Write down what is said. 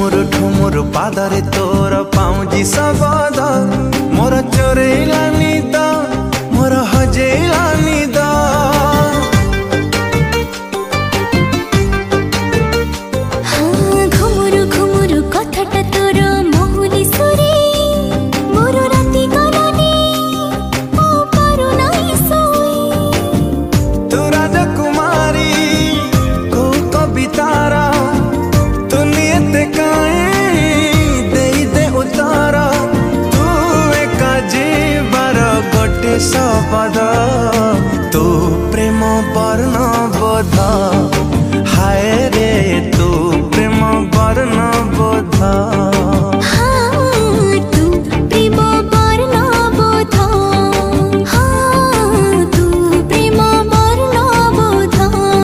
ঠুমুর ঠুমুর পাদরে তোর পাউজি শবদ মোর চোরেইলা নিদ মোর হজেইলা নিদ ঘুমুরু ঘুমুরু কথাটা তোর মহুলি সুরে মোর রাতি গলানি ও পারু নাই সোই তু রাজকুমারী কো কবিতারা তু নিয়তে কায়ে দেই দে উতারা তু একা জীবার গোটে শবদ তু প্রেম বর্ণ বোধ